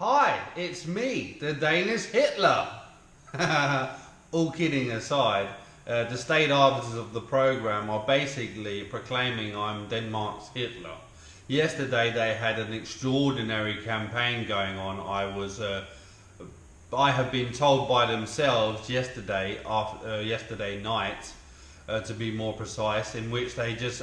Hi, it's me, the Danish Hitler. All kidding aside, the state arbiters of the program are basically proclaiming I'm Denmark's Hitler. Yesterday they had an extraordinary campaign going on. I have been told by themselves yesterday night, to be more precise, in which they just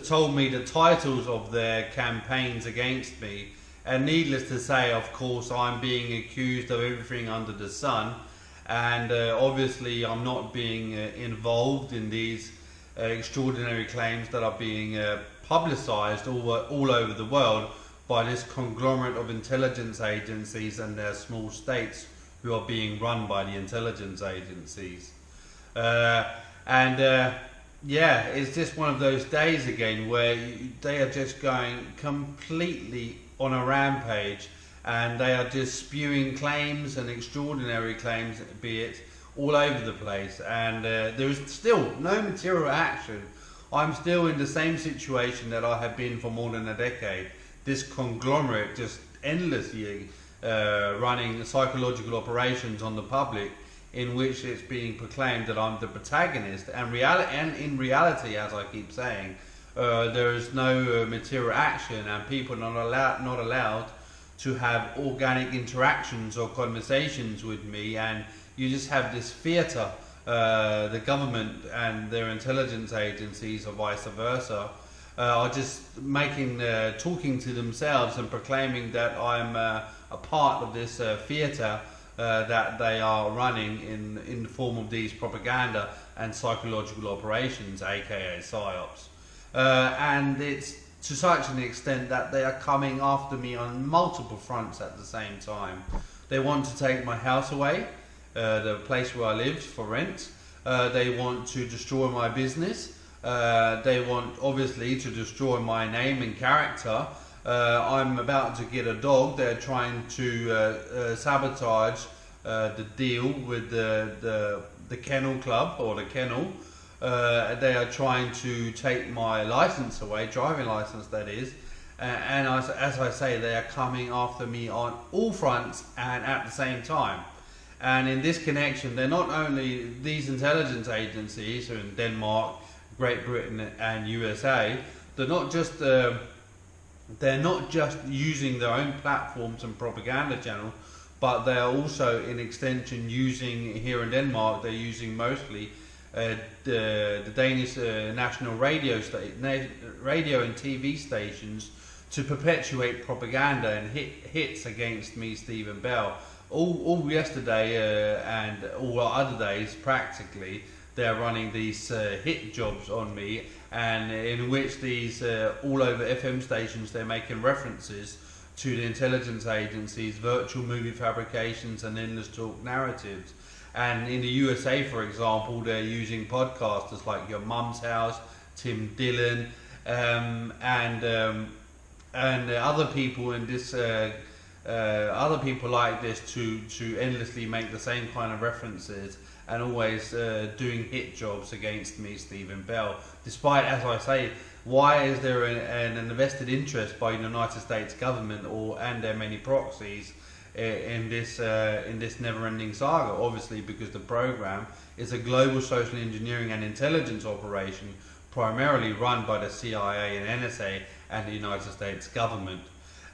told me the titles of their campaigns against me. And needless to say, of course, I'm being accused of everything under the sun, and obviously I'm not being involved in these extraordinary claims that are being publicized all over the world by this conglomerate of intelligence agencies and their small states who are being run by the intelligence agencies. Yeah, it's just one of those days again where they are just going completely on a rampage, and they are just spewing claims and extraordinary claims, be it all over the place, and there is still no material action. I'm still in the same situation that I have been for more than a decade. This conglomerate just endlessly running psychological operations on the public, in which it's being proclaimed that I'm the protagonist, and in reality, as I keep saying, there is no material action, and people are not allowed to have organic interactions or conversations with me, and you just have this theatre. The government and their intelligence agencies, or vice versa, are just talking to themselves and proclaiming that I'm a part of this theatre that they are running in the form of these propaganda and psychological operations, aka PSYOPs. And it's to such an extent that they are coming after me on multiple fronts at the same time. They want to take my house away, the place where I lived, for rent. They want to destroy my business. They want, obviously, to destroy my name and character. I'm about to get a dog. They're trying to sabotage the deal with the kennel club, or the kennel. They are trying to take my license away, driving license that is, and as I say, they are coming after me on all fronts and at the same time. And in this connection, they're not only these intelligence agencies in Denmark, Great Britain and USA, they're not just using their own platforms and propaganda channels, but they are also, in extension, using, here in Denmark, they're using mostly the Danish national radio and TV stations to perpetuate propaganda and hits against me, Stephen Bell. All yesterday and all other days, practically, they're running these hit jobs on me, and in which these all over FM stations, they're making references to the intelligence agencies, virtual movie fabrications and endless talk narratives. And in the USA, for example, they're using podcasters like Your Mum's House, Tim Dillon, and other people in this, other people like this to endlessly make the same kind of references, and always doing hit jobs against me, Stephen Bell. Despite, as I say, why is there an invested interest by the United States government and their many proxies in this never-ending saga? Obviously, because the program is a global social engineering and intelligence operation primarily run by the CIA and NSA and the United States government.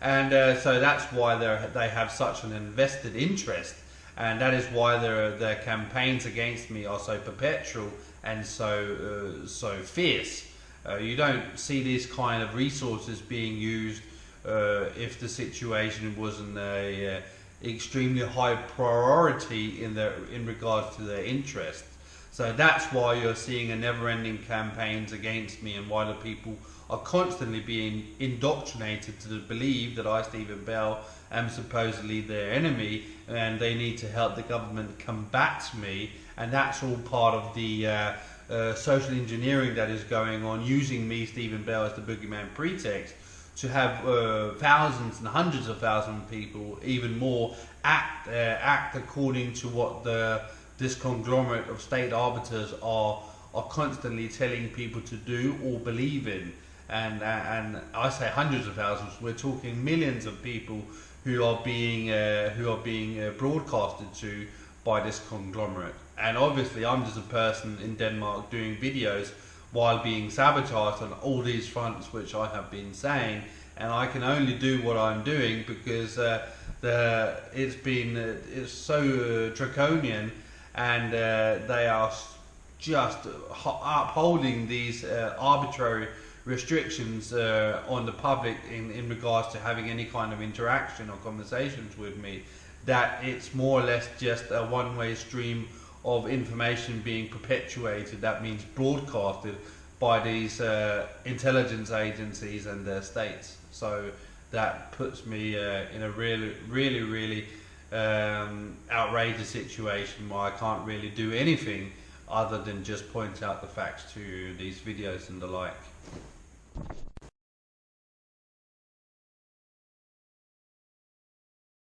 And so that's why they have such an invested interest, and that is why their campaigns against me are so perpetual and so fierce. You don't see these kind of resources being used if the situation wasn't a extremely high priority in regards to their interest. So that's why you're seeing a never-ending campaigns against me, and why the people are constantly being indoctrinated to believe that I, Stephen Bell, am supposedly their enemy, and they need to help the government combat me. And that's all part of the social engineering that is going on, using me, Stephen Bell, as the boogeyman pretext to have thousands and hundreds of thousands of people, even more, act according to what this conglomerate of state arbiters are constantly telling people to do or believe in. and I say hundreds of thousands. We're talking millions of people who are being broadcasted to by this conglomerate. And obviously, I'm just a person in Denmark doing videos while being sabotaged on all these fronts, which I have been saying, and I can only do what I'm doing because it's so draconian, and they are just upholding these arbitrary restrictions on the public in regards to having any kind of interaction or conversations with me, that it's more or less just a one-way stream of information being perpetuated, that means broadcasted by these intelligence agencies and their states. So that puts me in a really outrageous situation where I can't really do anything other than just point out the facts to these videos and the like.